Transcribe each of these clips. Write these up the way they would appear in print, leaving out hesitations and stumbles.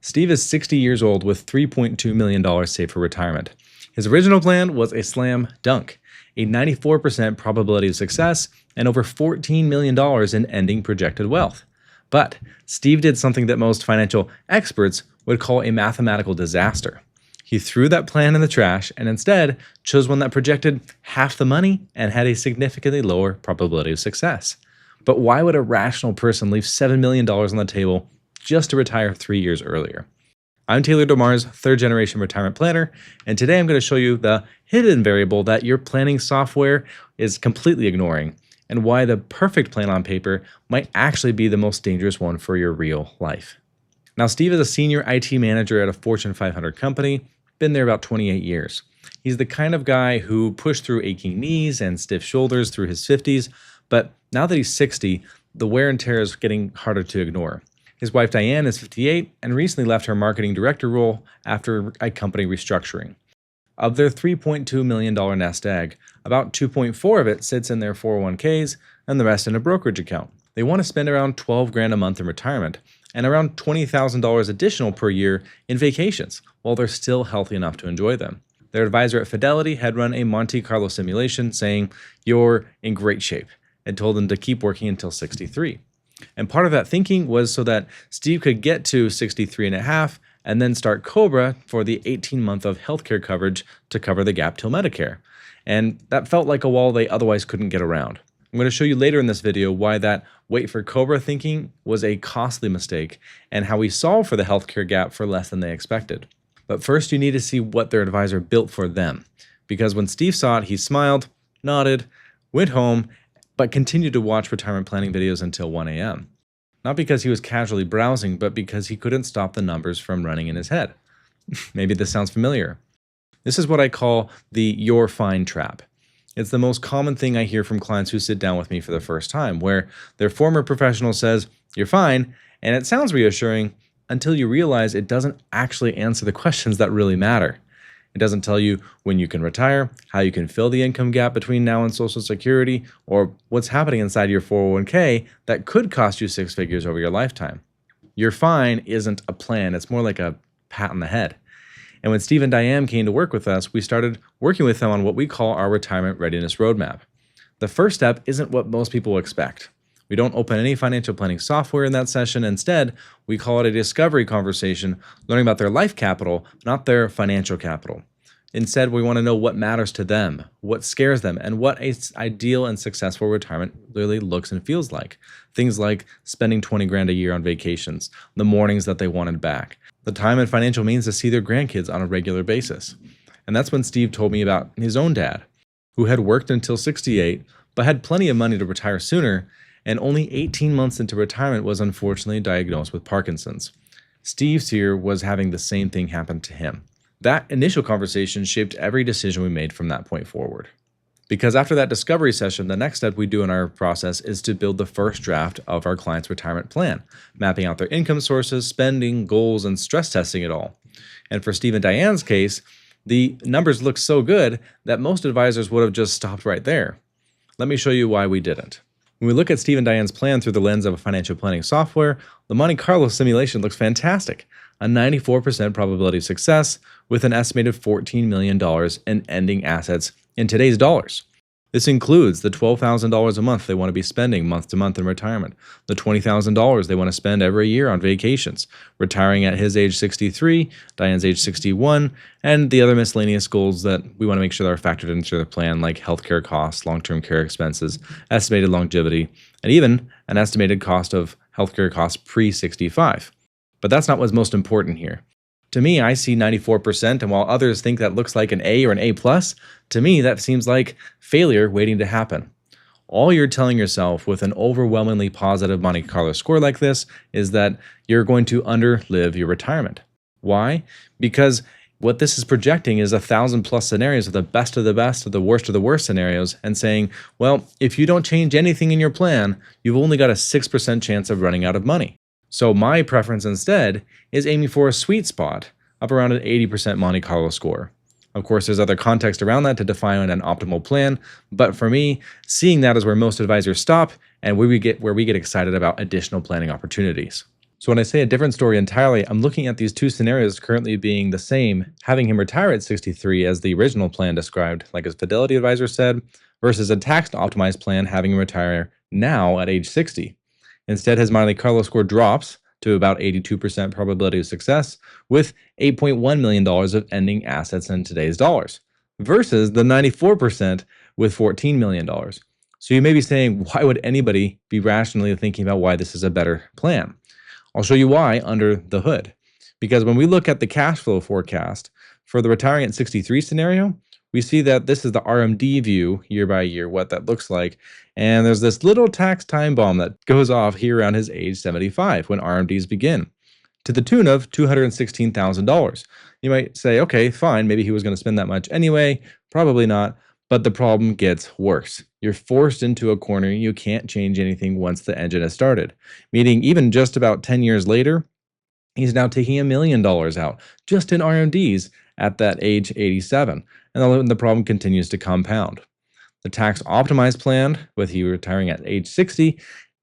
Steve is 60 years old with $3.2 million saved for retirement. His original plan was a slam dunk, a 94% probability of success, and over $14 million in ending projected wealth. But Steve did something that most financial experts would call a mathematical disaster. He threw that plan in the trash and instead chose one that projected half the money and had a significantly lower probability of success. But why would a rational person leave $7 million on the table just to retire 3 years earlier? I'm Taylor Demars, third-generation retirement planner, and today I'm going to show you the hidden variable that your planning software is completely ignoring, and why the perfect plan on paper might actually be the most dangerous one for your real life. Now, Steve is a senior IT manager at a Fortune 500 company, been there about 28 years. He's the kind of guy who pushed through aching knees and stiff shoulders through his 50s, but now that he's 60, the wear and tear is getting harder to ignore. His wife Diane is 58 and recently left her marketing director role after a company restructuring. Of their $3.2 million nest egg, about 2.4 of it sits in their 401ks and the rest in a brokerage account. They want to spend around $12 grand a month in retirement and around $20,000 additional per year in vacations while they're still healthy enough to enjoy them. Their advisor at Fidelity had run a Monte Carlo simulation saying, "You're in great shape," and told them to keep working until 63. And part of that thinking was so that Steve could get to 63 and a half and then start COBRA for the 18-month of healthcare coverage to cover the gap till Medicare. And that felt like a wall they otherwise couldn't get around. I'm going to show you later in this video why that wait for COBRA thinking was a costly mistake and how we solved for the healthcare gap for less than they expected. But first, you need to see what their advisor built for them. Because when Steve saw it, he smiled, nodded, went home, but continued to watch retirement planning videos until 1 a.m. Not because he was casually browsing, but because he couldn't stop the numbers from running in his head. Maybe this sounds familiar. This is what I call the "you're fine" trap. It's the most common thing I hear from clients who sit down with me for the first time, where their former professional says, "You're fine," and it sounds reassuring until you realize it doesn't actually answer the questions that really matter. It doesn't tell you when you can retire, how you can fill the income gap between now and Social Security, or what's happening inside your 401k that could cost you 6 figures over your lifetime. You're fine isn't a plan, it's more like a pat on the head. And when Steve and Diane came to work with us, we started working with them on what we call our retirement readiness roadmap. The first step isn't what most people expect. We don't open any financial planning software in that session. Instead, we call it a discovery conversation, learning about their life capital, not their financial capital. Instead, we want to know what matters to them, what scares them, and what an ideal and successful retirement really looks and feels like. Things like spending 20 grand a year on vacations, the mornings that they wanted back, the time and financial means to see their grandkids on a regular basis. And that's when Steve told me about his own dad, who had worked until 68, but had plenty of money to retire sooner, and only 18 months into retirement was unfortunately diagnosed with Parkinson's. Steve's here was having the same thing happen to him. That initial conversation shaped every decision we made from that point forward. Because after that discovery session, the next step we do in our process is to build the first draft of our client's retirement plan, mapping out their income sources, spending, goals, and stress testing it all. And for Steve and Diane's case, the numbers looked so good that most advisors would have just stopped right there. Let me show you why we didn't. When we look at Steve and Diane's plan through the lens of a financial planning software, the Monte Carlo simulation looks fantastic. A 94% probability of success with an estimated $14 million in ending assets in today's dollars. This includes the $12,000 a month they want to be spending month to month in retirement, the $20,000 they want to spend every year on vacations, retiring at his age 63, Diane's age 61, and the other miscellaneous goals that we want to make sure that are factored into their plan, like healthcare costs, long-term care expenses, estimated longevity, and even an estimated cost of healthcare costs pre-65. But that's not what's most important here. To me, I see 94%, and while others think that looks like an A or an A+, to me that seems like failure waiting to happen. All you're telling yourself with an overwhelmingly positive Monte Carlo score like this is that you're going to underlive your retirement. Why? Because what this is projecting is 1,000+ scenarios of the best of the best, of the worst scenarios, and saying, well, if you don't change anything in your plan, you've only got a 6% chance of running out of money. So my preference instead is aiming for a sweet spot of around an 80% Monte Carlo score. Of course, there's other context around that to define an optimal plan, but for me, seeing that is where most advisors stop and where we get excited about additional planning opportunities. So when I say a different story entirely, I'm looking at these two scenarios currently being the same, having him retire at 63 as the original plan described, like his Fidelity advisor said, versus a tax-optimized plan having him retire now at age 60. Instead, his Monte Carlo score drops to about 82% probability of success with $8.1 million of ending assets in today's dollars, versus the 94% with $14 million. So you may be saying, why would anybody be rationally thinking about why this is a better plan? I'll show you why under the hood. Because when we look at the cash flow forecast for the retiring at 63 scenario, we see that this is the RMD view year by year, what that looks like. And there's this little tax time bomb that goes off here around his age 75 when RMDs begin, to the tune of $216,000. You might say, okay, fine, maybe he was going to spend that much anyway. Probably not. But the problem gets worse. You're forced into a corner. You can't change anything once the engine has started. Meaning, even just about 10 years later, he's now taking $1 million out just in RMDs at that age 87. And the problem continues to compound. The tax optimized plan, with he retiring at age 60,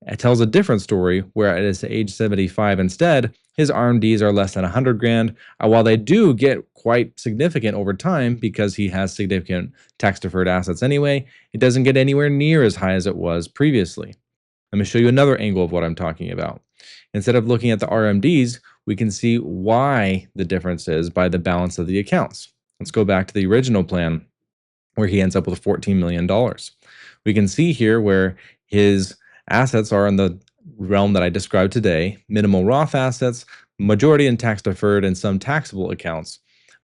it tells a different story where at his age 75 instead, his RMDs are less than 100 grand. While they do get quite significant over time because he has significant tax deferred assets anyway, it doesn't get anywhere near as high as it was previously. Let me show you another angle of what I'm talking about. Instead of looking at the RMDs, we can see why the difference is by the balance of the accounts. Let's go back to the original plan where he ends up with $14 million. We can see here where his assets are in the realm that I described today, minimal Roth assets, majority in tax deferred, and some taxable accounts.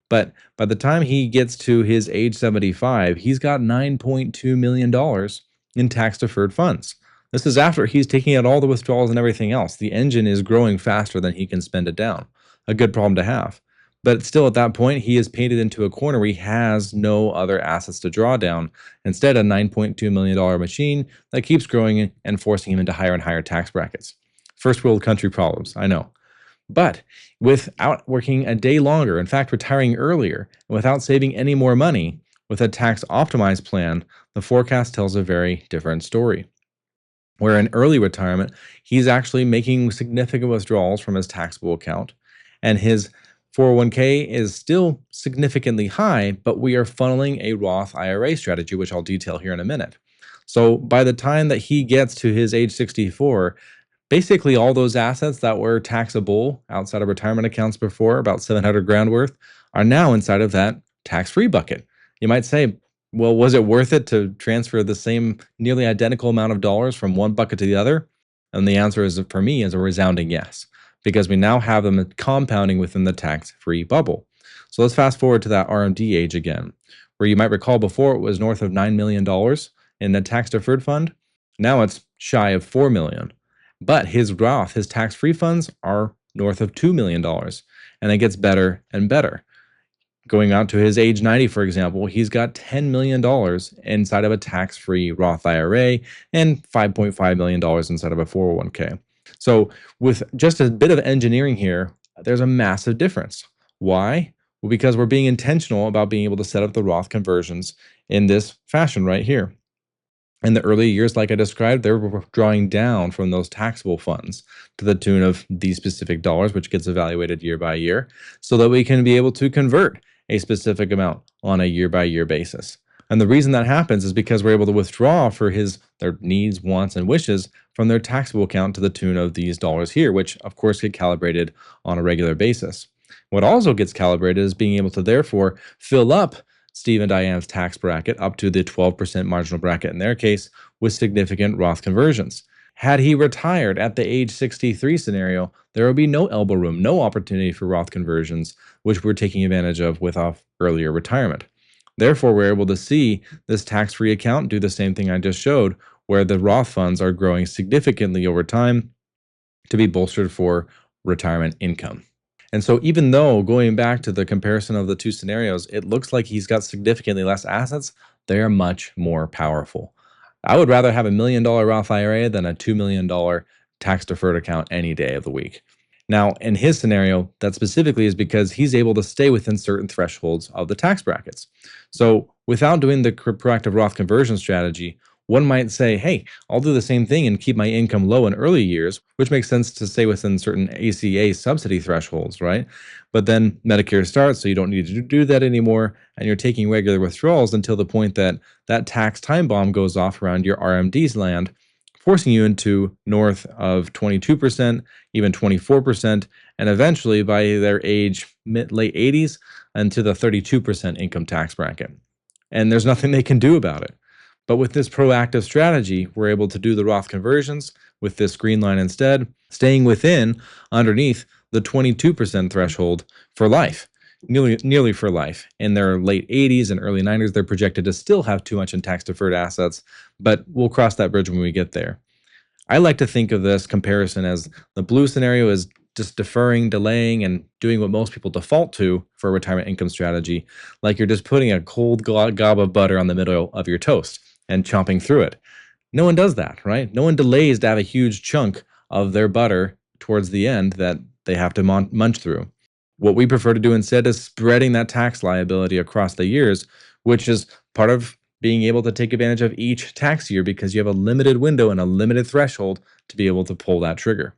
But by the time he gets to his age 75, he's got $9.2 million in tax deferred funds. This is after he's taking out all the withdrawals and everything else. The engine is growing faster than he can spend it down. A good problem to have. But still, at that point, he is painted into a corner where he has no other assets to draw down. Instead, a $9.2 million machine that keeps growing and forcing him into higher and higher tax brackets. First world country problems, I know. But without working a day longer, in fact, retiring earlier, and without saving any more money, with a tax optimized plan, the forecast tells a very different story. Where in early retirement, he's actually making significant withdrawals from his taxable account, and his 401k is still significantly high, but we are funneling a Roth IRA strategy, which I'll detail here in a minute. So by the time that he gets to his age 64, basically all those assets that were taxable outside of retirement accounts before, about 700 grand worth, are now inside of that tax-free bucket. You might say, well, was it worth it to transfer the same nearly identical amount of dollars from one bucket to the other? And the answer is, for me, is a resounding yes, because we now have them compounding within the tax-free bubble. So let's fast forward to that RMD age again, where you might recall before it was north of $9 million in the tax-deferred fund. Now it's shy of $4 million. But his Roth, his tax-free funds, are north of $2 million, and it gets better and better. Going out to his age 90, for example, he's got $10 million inside of a tax-free Roth IRA and $5.5 million inside of a 401k. So with just a bit of engineering here, there's a massive difference. Why? Well, because we're being intentional about being able to set up the Roth conversions in this fashion right here. In the early years, like I described, they were drawing down from those taxable funds to the tune of these specific dollars, which gets evaluated year by year, so that we can be able to convert a specific amount on a year-by-year basis. And the reason that happens is because we're able to withdraw for their needs, wants, and wishes from their taxable account to the tune of these dollars here, which of course get calibrated on a regular basis. What also gets calibrated is being able to therefore fill up Steve and Diane's tax bracket up to the 12% marginal bracket in their case with significant Roth conversions. Had he retired at the age 63 scenario, there would be no elbow room, no opportunity for Roth conversions, which we're taking advantage of with our earlier retirement. Therefore, we're able to see this tax-free account do the same thing I just showed, where the Roth funds are growing significantly over time to be bolstered for retirement income. And so even though, going back to the comparison of the two scenarios, it looks like he's got significantly less assets, they are much more powerful. I would rather have $1 million Roth IRA than a $2 million tax-deferred account any day of the week. Now, in his scenario, that specifically is because he's able to stay within certain thresholds of the tax brackets. So without doing the proactive Roth conversion strategy, One might say, hey, I'll do the same thing and keep my income low in early years, which makes sense to stay within certain ACA subsidy thresholds, right? But then Medicare starts, so you don't need to do that anymore, and you're taking regular withdrawals until the point that that tax time bomb goes off around your RMD's land, forcing you into north of 22%, even 24%, and eventually by their age, late 80s, into the 32% income tax bracket. And there's nothing they can do about it. But with this proactive strategy, we're able to do the Roth conversions with this green line instead, staying within, underneath the 22% threshold for life, nearly for life. In their late 80s and early 90s, they're projected to still have too much in tax-deferred assets, but we'll cross that bridge when we get there. I like to think of this comparison as the blue scenario is just deferring, delaying, and doing what most people default to for a retirement income strategy, like you're just putting a cold gob of butter on the middle of your toast and chomping through it. No one does that, right? No one delays to have a huge chunk of their butter towards the end that they have to munch through. What we prefer to do instead is spreading that tax liability across the years, which is part of being able to take advantage of each tax year because you have a limited window and a limited threshold to be able to pull that trigger.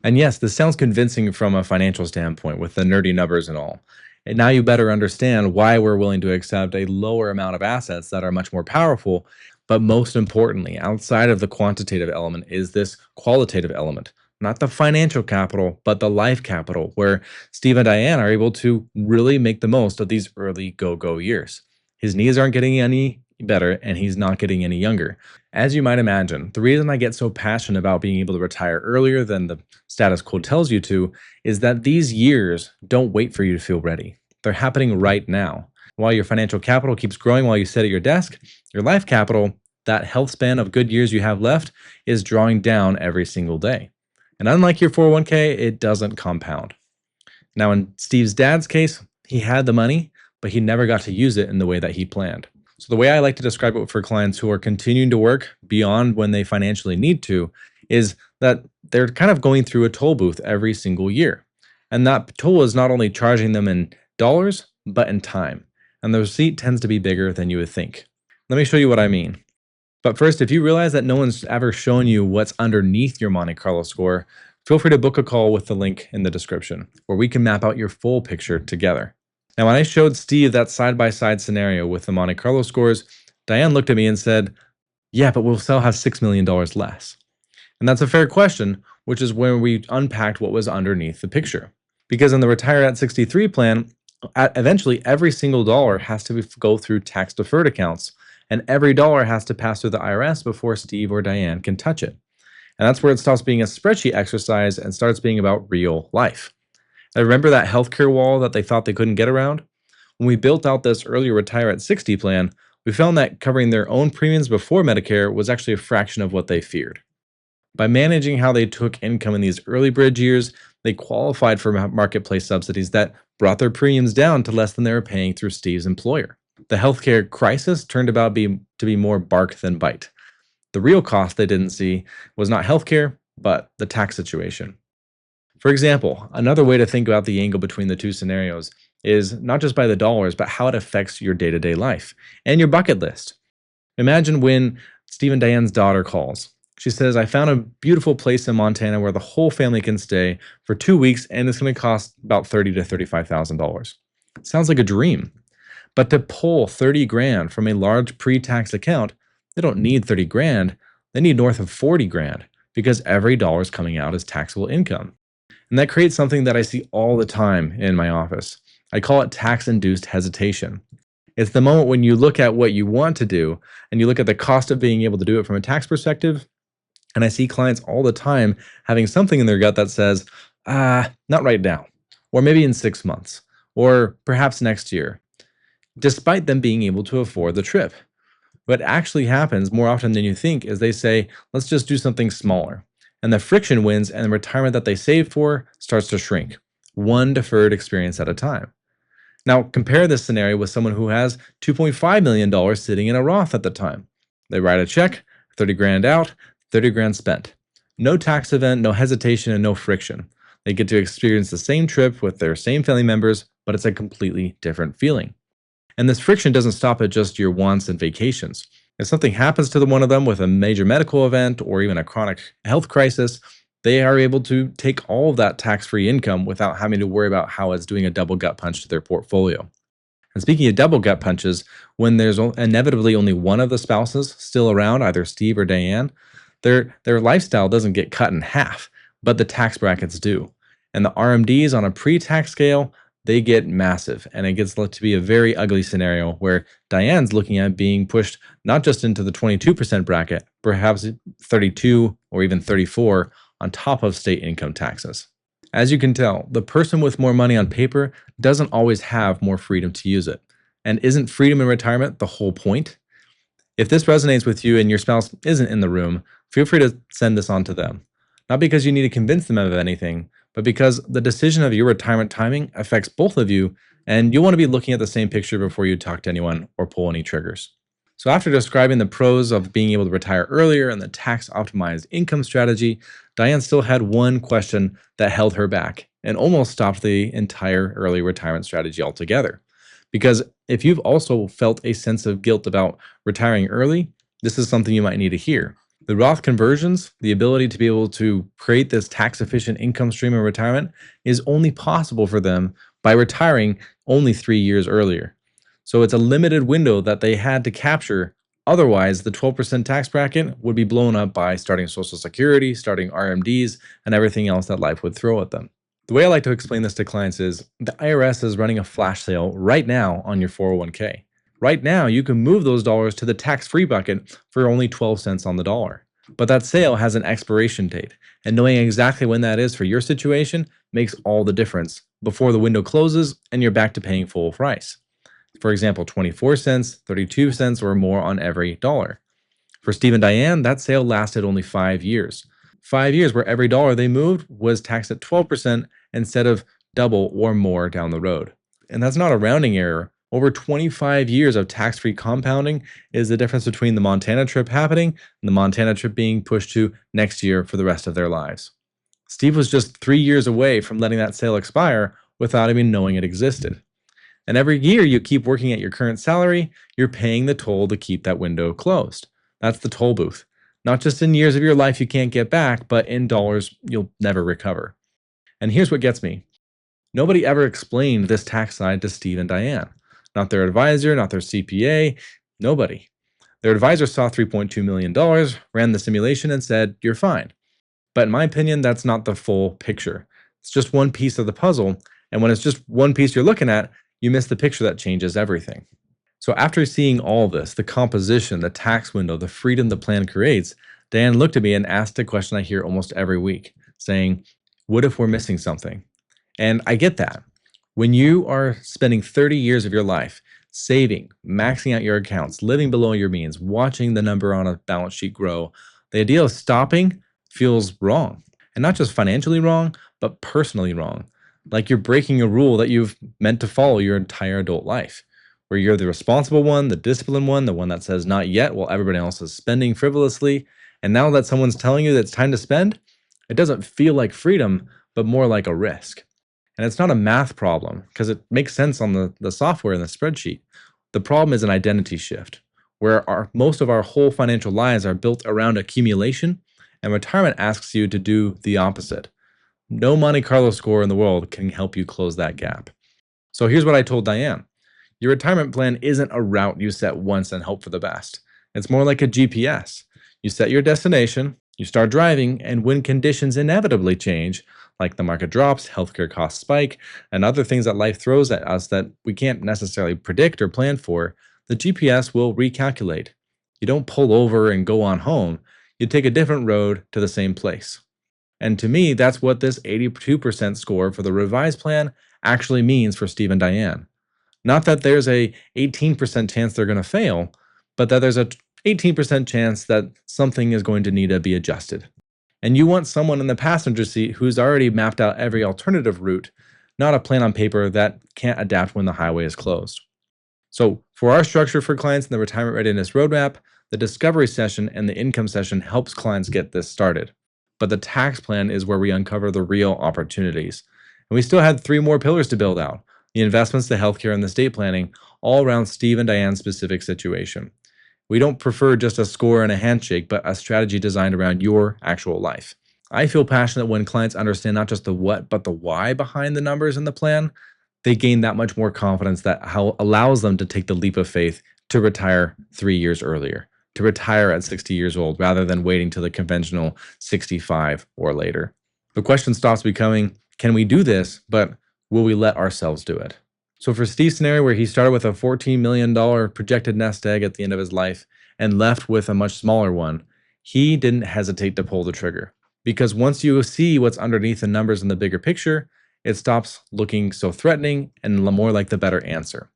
And yes, this sounds convincing from a financial standpoint with the nerdy numbers and all. And now you better understand why we're willing to accept a lower amount of assets that are much more powerful. But most importantly, outside of the quantitative element is this qualitative element, not the financial capital, but the life capital, where Steve and Diane are able to really make the most of these early go-go years. His knees aren't getting any better, and he's not getting any younger. As you might imagine, the reason I get so passionate about being able to retire earlier than the status quo tells you to is that these years don't wait for you to feel ready. They're happening right now. While your financial capital keeps growing while you sit at your desk, your life capital, that health span of good years you have left, is drawing down every single day. And unlike your 401k, it doesn't compound. Now, in Steve's dad's case, he had the money, but he never got to use it in the way that he planned. So the way I like to describe it for clients who are continuing to work beyond when they financially need to is that they're kind of going through a toll booth every single year. And that toll is not only charging them in dollars, but in time. And the receipt tends to be bigger than you would think. Let me show you what I mean. But first, if you realize that no one's ever shown you what's underneath your Monte Carlo score, feel free to book a call with the link in the description, where we can map out your full picture together. Now, when I showed Steve that side-by-side scenario with the Monte Carlo scores, Diane looked at me and said, yeah, but we'll still have $6 million less. And that's a fair question, which is when we unpacked what was underneath the picture. Because in the Retire at 63 plan, eventually every single dollar has to go through tax-deferred accounts, and every dollar has to pass through the IRS before Steve or Diane can touch it. And that's where it stops being a spreadsheet exercise and starts being about real life. I remember that healthcare wall that they thought they couldn't get around? When we built out this earlier Retire at 60 plan, we found that covering their own premiums before Medicare was actually a fraction of what they feared. By managing how they took income in these early bridge years, they qualified for marketplace subsidies that brought their premiums down to less than they were paying through Steve's employer. The healthcare crisis turned out to be more bark than bite. The real cost they didn't see was not healthcare, but the tax situation. For example, another way to think about the angle between the two scenarios is not just by the dollars, but how it affects your day-to-day life and your bucket list. Imagine when Steve and Diane's daughter calls. She says, I found a beautiful place in Montana where the whole family can stay for 2 weeks, and it's going to cost about $30,000 to $35,000. Sounds like a dream. But to pull 30 grand from a large pre-tax account, they don't need 30 grand. They need north of 40 grand because every dollar is coming out as taxable income. And that creates something that I see all the time in my office. I call it tax-induced hesitation. It's the moment when you look at what you want to do and you look at the cost of being able to do it from a tax perspective. And I see clients all the time having something in their gut that says, not right now, or maybe in 6 months, or perhaps next year, despite them being able to afford the trip. What actually happens more often than you think is they say, let's just do something smaller. And the friction wins, and the retirement that they saved for starts to shrink, one deferred experience at a time. Now, compare this scenario with someone who has $2.5 million sitting in a Roth at the time. They write a check, 30 grand out, 30 grand spent. No tax event, no hesitation, and no friction. They get to experience the same trip with their same family members, but it's a completely different feeling. And this friction doesn't stop at just your wants and vacations. If something happens to the one of them with a major medical event or even a chronic health crisis, they are able to take all of that tax-free income without having to worry about how it's doing a double gut punch to their portfolio. And speaking of double gut punches, when there's inevitably only one of the spouses still around, either Steve or Diane, their lifestyle doesn't get cut in half, but the tax brackets do. And the RMDs on a pre-tax scale, they get massive, and it gets to be a very ugly scenario where Diane's looking at being pushed not just into the 22% bracket, perhaps 32 or even 34 on top of state income taxes. As you can tell, the person with more money on paper doesn't always have more freedom to use it. And isn't freedom in retirement the whole point? If this resonates with you and your spouse isn't in the room, feel free to send this on to them. Not because you need to convince them of anything, but because the decision of your retirement timing affects both of you, and you'll want to be looking at the same picture before you talk to anyone or pull any triggers. So, after describing the pros of being able to retire earlier and the tax optimized income strategy, Diane still had one question that held her back and almost stopped the entire early retirement strategy altogether. Because if you've also felt a sense of guilt about retiring early, this is something you might need to hear. The Roth conversions, the ability to be able to create this tax efficient income stream in retirement, is only possible for them by retiring only 3 years earlier. So it's a limited window that they had to capture. Otherwise, the 12% tax bracket would be blown up by starting Social Security, starting RMDs, and everything else that life would throw at them. The way I like to explain this to clients is the IRS is running a flash sale right now on your 401k. Right now, you can move those dollars to the tax-free bucket for only 12 cents on the dollar. But that sale has an expiration date, and knowing exactly when that is for your situation makes all the difference before the window closes and you're back to paying full price. For example, 24 cents, 32 cents, or more on every dollar. For Steve and Diane, that sale lasted only 5 years. 5 years where every dollar they moved was taxed at 12% instead of double or more down the road. And that's not a rounding error. Over 25 years of tax-free compounding is the difference between the Montana trip happening and the Montana trip being pushed to next year for the rest of their lives. Steve was just 3 years away from letting that sale expire without even knowing it existed. And every year you keep working at your current salary, you're paying the toll to keep that window closed. That's the toll booth. Not just in years of your life you can't get back, but in dollars you'll never recover. And here's what gets me. Nobody ever explained this tax side to Steve and Diane. Not their advisor, not their CPA, nobody. Their advisor saw $3.2 million, ran the simulation, and said, "You're fine." But in my opinion, that's not the full picture. It's just one piece of the puzzle. And when it's just one piece you're looking at, you miss the picture that changes everything. So after seeing all this, the composition, the tax window, the freedom the plan creates, Dan looked at me and asked a question I hear almost every week, saying, "What if we're missing something?" And I get that. When you are spending 30 years of your life saving, maxing out your accounts, living below your means, watching the number on a balance sheet grow, the idea of stopping feels wrong. And not just financially wrong, but personally wrong. Like you're breaking a rule that you've meant to follow your entire adult life, where you're the responsible one, the disciplined one, the one that says not yet while everybody else is spending frivolously. And now that someone's telling you that it's time to spend, it doesn't feel like freedom, but more like a risk. And it's not a math problem because it makes sense on the software and the spreadsheet. The problem is an identity shift where most of our whole financial lives are built around accumulation, and retirement asks you to do the opposite. No Monte Carlo score in the world can help you close that gap. So here's what I told Diane. Your retirement plan isn't a route you set once and hope for the best. It's more like a GPS. You set your destination, you start driving, and when conditions inevitably change, like the market drops, healthcare costs spike, and other things that life throws at us that we can't necessarily predict or plan for, the GPS will recalculate. You don't pull over and go on home. You take a different road to the same place. And to me, that's what this 82% score for the revised plan actually means for Steve and Diane. Not that there's a 18% chance they're going to fail, but that there's a 18% chance that something is going to need to be adjusted. And you want someone in the passenger seat who's already mapped out every alternative route, not a plan on paper that can't adapt when the highway is closed. So for our structure for clients in the retirement readiness roadmap, the discovery session and the income session helps clients get this started. But the tax plan is where we uncover the real opportunities. And we still had 3 more pillars to build out: the investments, the healthcare, and the estate planning, all around Steve and Diane's specific situation. We don't prefer just a score and a handshake, but a strategy designed around your actual life. I feel passionate when clients understand not just the what, but the why behind the numbers in the plan. They gain that much more confidence that how allows them to take the leap of faith to retire 3 years earlier, to retire at 60 years old rather than waiting till the conventional 65 or later. The question stops becoming, can we do this, but will we let ourselves do it? So for Steve's scenario where he started with a $14 million projected nest egg at the end of his life and left with a much smaller one, he didn't hesitate to pull the trigger. Because once you see what's underneath the numbers in the bigger picture, it stops looking so threatening and more like the better answer.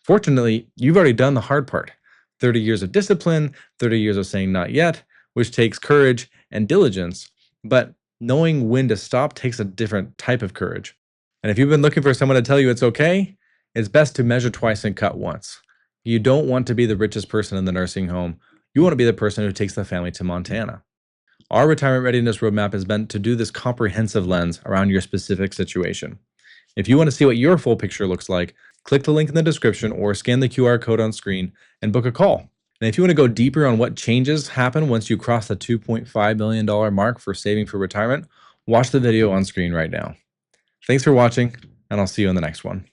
Fortunately, you've already done the hard part. 30 years of discipline, 30 years of saying not yet, which takes courage and diligence, but knowing when to stop takes a different type of courage. And if you've been looking for someone to tell you it's okay, it's best to measure twice and cut once. You don't want to be the richest person in the nursing home. You want to be the person who takes the family to Montana. Our retirement readiness roadmap is meant to do this comprehensive lens around your specific situation. If you want to see what your full picture looks like, click the link in the description or scan the QR code on screen and book a call. And if you want to go deeper on what changes happen once you cross the $2.5 million mark for saving for retirement, watch the video on screen right now. Thanks for watching, and I'll see you in the next one.